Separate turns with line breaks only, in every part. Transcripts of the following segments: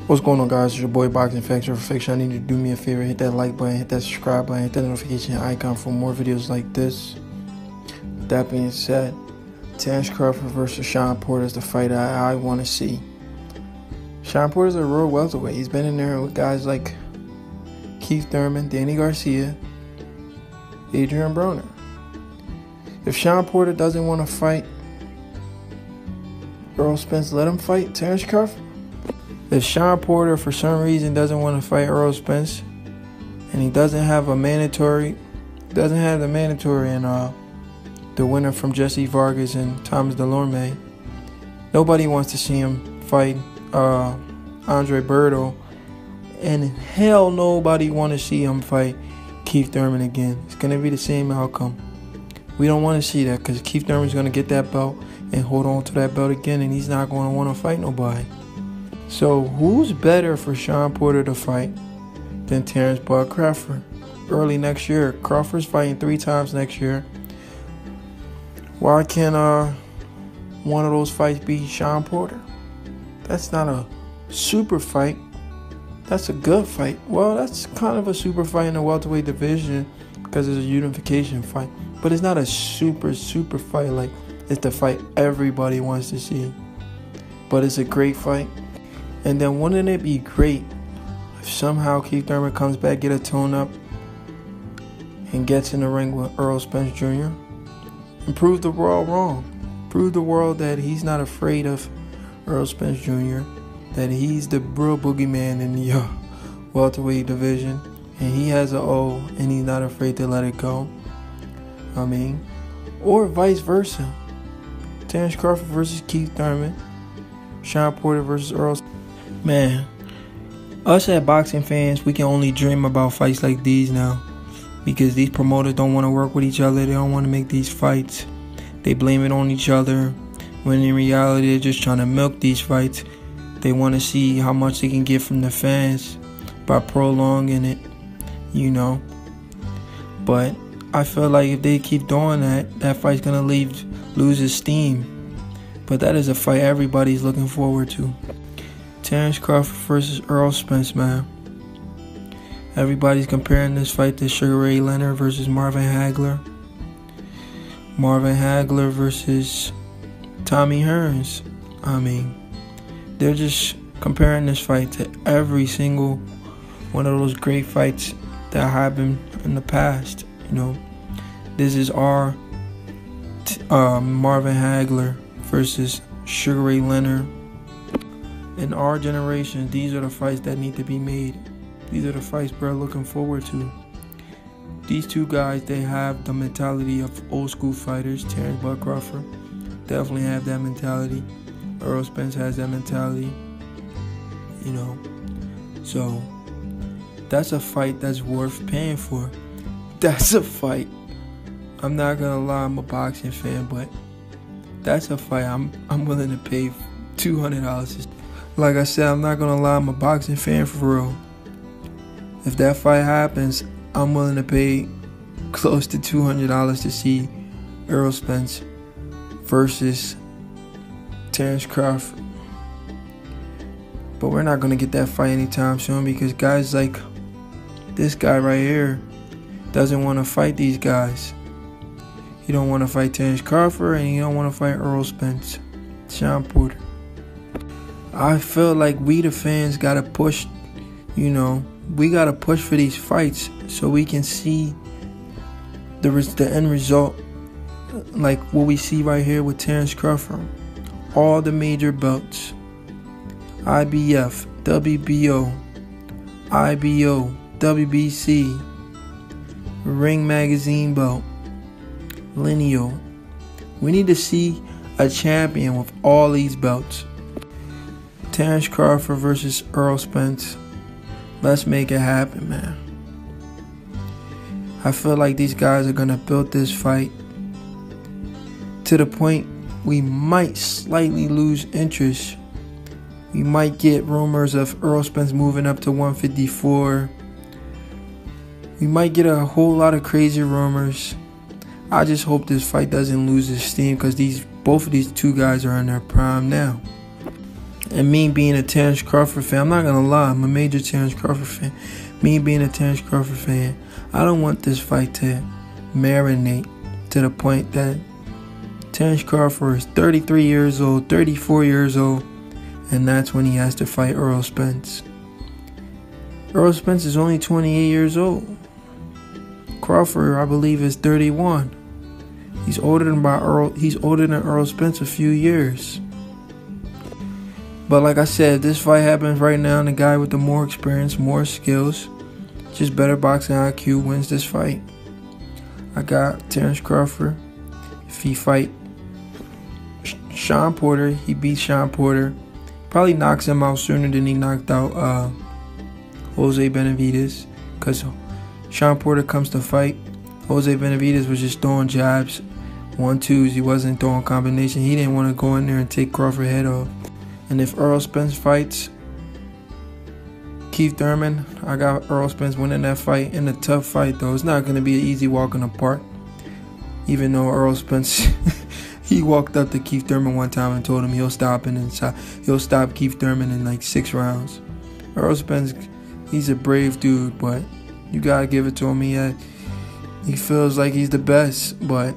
What's going on, guys? It's your boy Boxing Facts or Fiction. I need you to do me a favor, hit that like button, hit that subscribe button, hit that notification icon for more videos like this. With that being said, Terence Crawford versus Shawn Porter is the fight I want to see. Shawn Porter's a real welterweight. He's been in there with guys like Keith Thurman, Danny Garcia, Adrian Broner. If Shawn Porter doesn't want to fight Errol Spence, let him fight Terence Crawford. If Shawn Porter for some reason doesn't want to fight Errol Spence, and he doesn't have the mandatory and the winner from Jesse Vargas and Thomas Delorme, nobody wants to see him fight Andre Berto, and hell nobody want to see him fight Keith Thurman again. It's going to be the same outcome. We don't want to see that because Keith Thurman's going to get that belt and hold on to that belt again, and he's not going to want to fight nobody. So who's better for Shawn Porter to fight than Terence Crawford? Early next year. Crawford's fighting 3 times next year. Why can't one of those fights be Shawn Porter? That's not a super fight. That's a good fight. Well, that's kind of a super fight in the welterweight division because it's a unification fight. But it's not a super fight like it's the fight everybody wants to see. But it's a great fight. And then wouldn't it be great if somehow Keith Thurman comes back, get a tone up, and gets in the ring with Errol Spence Jr. and prove the world wrong. Prove the world that he's not afraid of Errol Spence Jr., that he's the real boogeyman in the welterweight division, and he has an O, and he's not afraid to let it go. Or vice versa. Terence Crawford versus Keith Thurman, Shawn Porter versus Errol Spence. Man, us as boxing fans, we can only dream about fights like these now because these promoters don't want to work with each other. They don't want to make these fights. They blame it on each other when in reality they're just trying to milk these fights. They want to see how much they can get from the fans by prolonging it, But I feel like if they keep doing that, that fight's going to lose its steam. But that is a fight everybody's looking forward to. Terence Crawford versus Errol Spence, man. Everybody's comparing this fight to Sugar Ray Leonard versus Marvin Hagler. Marvin Hagler versus Tommy Hearns. They're just comparing this fight to every single one of those great fights that happened in the past. This is our Marvin Hagler versus Sugar Ray Leonard. In our generation, these are the fights that need to be made. These are the fights we're looking forward to. These two guys, they have the mentality of old school fighters. Terence Crawford definitely have that mentality. Errol Spence has that mentality. So that's a fight that's worth paying for. That's a fight. I'm not gonna lie, I'm a boxing fan, but that's a fight I'm willing to pay $200. Like I said, I'm not gonna lie, I'm a boxing fan for real. If that fight happens, I'm willing to pay close to $200 to see Errol Spence versus Terence Crawford. But we're not gonna get that fight anytime soon because guys like this guy right here doesn't want to fight these guys. He don't want to fight Terence Crawford and he don't want to fight Errol Spence, Shawn Porter. I feel like we the fans gotta push, we gotta push for these fights so we can see the end result, like what we see right here with Terence Crawford. All the major belts, IBF, WBO, IBO, WBC, Ring Magazine belt, Lineal. We need to see a champion with all these belts. Terence Crawford versus Errol Spence. Let's make it happen, man. I feel like these guys are going to build this fight to the point we might slightly lose interest. We might get rumors of Errol Spence moving up to 154. We might get a whole lot of crazy rumors. I just hope this fight doesn't lose its steam because both of these two guys are in their prime now. And me being a Terence Crawford fan, I'm not going to lie, I'm a major Terence Crawford fan. Me being a Terence Crawford fan, I don't want this fight to marinate to the point that Terence Crawford is 33 years old, 34 years old, and that's when he has to fight Errol Spence. Errol Spence is only 28 years old. Crawford, I believe, is 31. He's older than Errol Spence a few years. But like I said, if this fight happens right now and the guy with the more experience, more skills, just better boxing IQ wins this fight. I got Terence Crawford. If he fight Shawn Porter, he beats Shawn Porter. Probably knocks him out sooner than he knocked out Jose Benavidez. Because Shawn Porter comes to fight. Jose Benavidez was just throwing jabs, 1-2s. He wasn't throwing combination. He didn't want to go in there and take Crawford's head off. And if Errol Spence fights Keith Thurman, I got Errol Spence winning that fight in a tough fight, though. It's not going to be an easy walk in the park. Even though Errol Spence, he walked up to Keith Thurman one time and told him he'll stop Keith Thurman in like 6 rounds. Errol Spence, he's a brave dude, but you got to give it to him. He feels like he's the best, but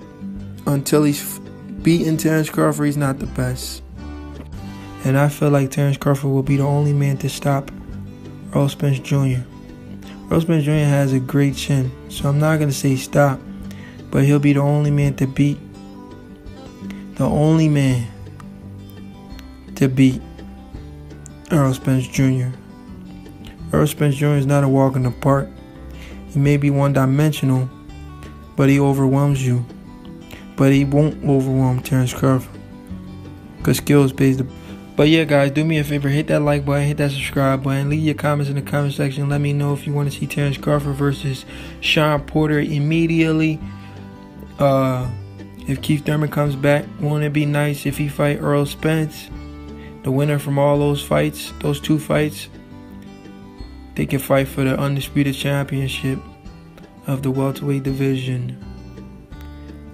until he's beaten Terence Crawford, he's not the best. And I feel like Terence Crawford will be the only man to stop Errol Spence Jr. Errol Spence Jr. has a great chin, so I'm not going to say stop, but he'll be the only man to beat. The only man to beat Errol Spence Jr. Errol Spence Jr. is not a walk in the park. He may be one-dimensional, but he overwhelms you. But he won't overwhelm Terence Crawford, because skills pays the... But yeah, guys, do me a favor, hit that like button, hit that subscribe button, leave your comments in the comment section. Let me know if you want to see Terence Crawford versus Shawn Porter immediately. If Keith Thurman comes back, won't it be nice if he fight Errol Spence? The winner from all those fights, those 2 fights, they can fight for the undisputed championship of the welterweight division.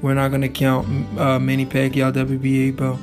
We're not going to count Manny Pacquiao WBA belt.